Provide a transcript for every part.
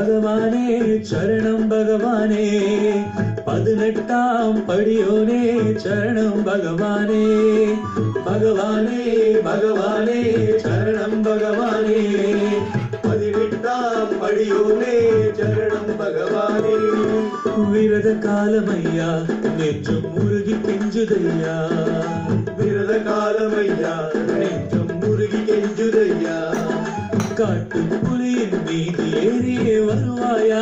பகவானே சரணம் பகவானே 18ஆம் படியோனே சரணம் பகவானே பகவானே பகவானே சரணம் பகவானே 18ஆம் படியோனே சரணம் பகவானே விரத காலமையா நெஞ்சம் முருகி கெஞ்சுதையா விரத காலமையா நெஞ்சம் முருகி கெஞ்சுதையா காட்டு புலியின் மீது ஏறியே வருவாயா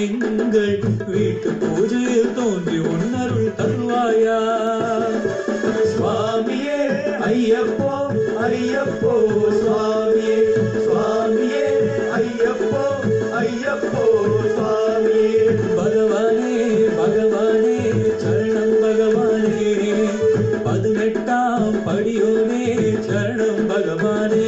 எங்கள் வீட்டு பூஜையில் தோன்றி உன்னருள் தருவாயா சுவாமியே ஐயப்போ ஐயப்போ சுவாமியே சுவாமியே ஐயப்போ ஐயப்போ சுவாமியே பகவானே பகவானே சரணம் பகவானே 18ஆம் படியோனே சரணம் பகவானே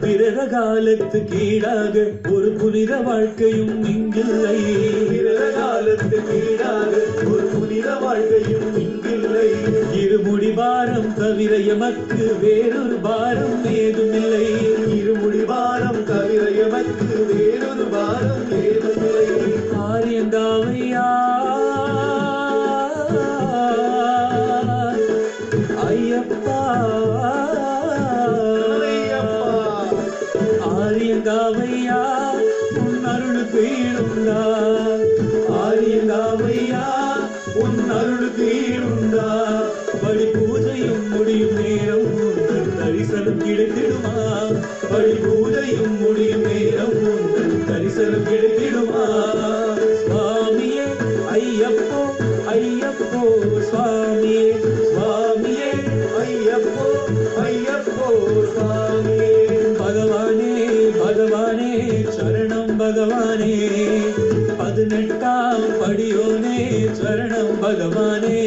பிறந்த காலத்துக்கு ஈடாக ஒரு புனித வாழ்க்கையும் இங்கில்லை பிறந்த காலத்துக்கு ஈடாக ஒரு புனித வாழ்க்கையும் இங்கில்லை இருமுடி பாரம் தவிர எமக்கு வேறொரு பாரம் ஏதுமில்லை இருமுடி பாரம் தவிர எமக்கு வேறொரு பாரம் ஏதுமில்லை ஆரியந்தாவையா ஐயப்பா ஆரியங்காவையா உன் அருளுக்கு ஈடுண்டா ஆரியங்காவையா உன் அருளுக்கு ஈடுண்டா பலி பூஜையும் முடியும் நேரம் உங்கள் தரிசனம் கிடைத்திடுமா பலி பூஜையும் முடியும் நேரம் உங்கள் தரிசனம் கிடைத்திடுமா சுவாமியே ஐயப்போ ஐயப்போ சுவாமியே சுவாமியே ஐயப்போ ஐயப்போ சுவாமியே பகவானே பகவானே சரணம் பகவானே 18ஆம் படியோனே சரணம் பகவானே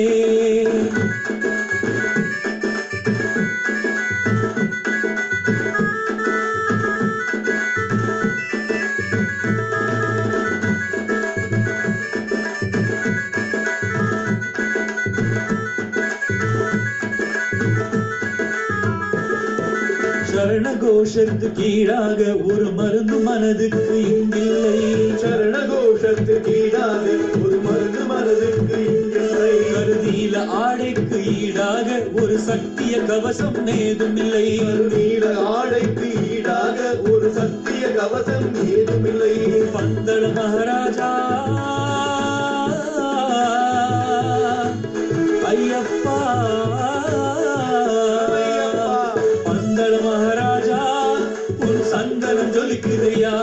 சரண கோஷத்துக்கு ஈடாக ஒரு மருந்து மனதுக்கு இங்கில்லை சரண கோஷத்துக்கு ஈடாக ஒரு மருந்து மனதுக்கு இங்கில்லை கருதியில ஆடைக்கு ஈடாக ஒரு சத்திய கவசம் ஏதுமில்லை கருதியில ஆடைக்கு ஈடாக ஒரு சத்திய கவசம் ஏதுமில்லை பந்தள மகாராஜா ஐயப்பா பந்தள மகாராஜா உன் சந்தனம் ஜொலிக்குதையா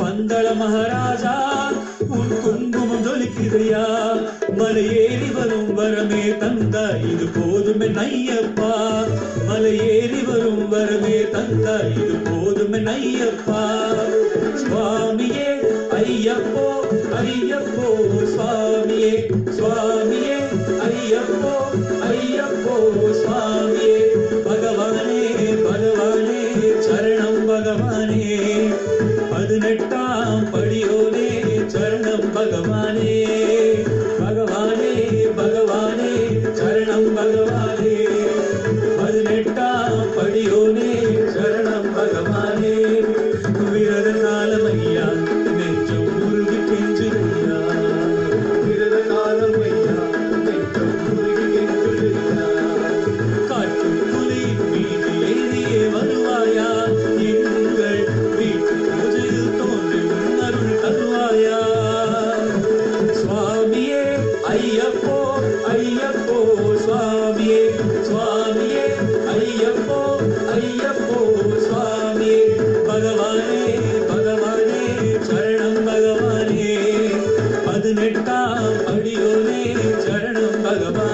பந்தள மகாராஜா உன் குங்குமம் ஜொலிக்குதையா மலை ஏறி வரும் வரமே தந்தா இது போதுமே நையப்பா மலை ஏறி வரும் வரமே தந்தா இது போதுமே நையப்பா சுவாமியே ஐயப்போ ஐயப்போ சுவாமியே சுவாமியே ஐயப்போ ஐயப்போ சுவாமியே பகவானே பகவானே சரணம் பகவானே 18ஆம் படியோனே சரணம் பகவானே பகவானே பகவானே சரணம் பகவானே 18ஆம் படியோனே சரணம் பகவானே விரத காலமையா நெஞ்சம் முருகி கெஞ்சுதையா விரத காலமையா நெஞ்சம் முருகி கெஞ்சுதையா காட்டு புலியின் மீது ஏறியே வருவாயா எங்கள் வீட்டு பூஜையில் தோன்றி உன்னருள் தருவாயா சுவாமியே ஐயப்போ ஐயப்போ சுவாமியே சுவாமியே ஐயப்போ ஐயப்போ சுவாமியே பகவானே பகவானே சரணம் பகவானே 18ஆம் படியோனே சரணம் பகவானே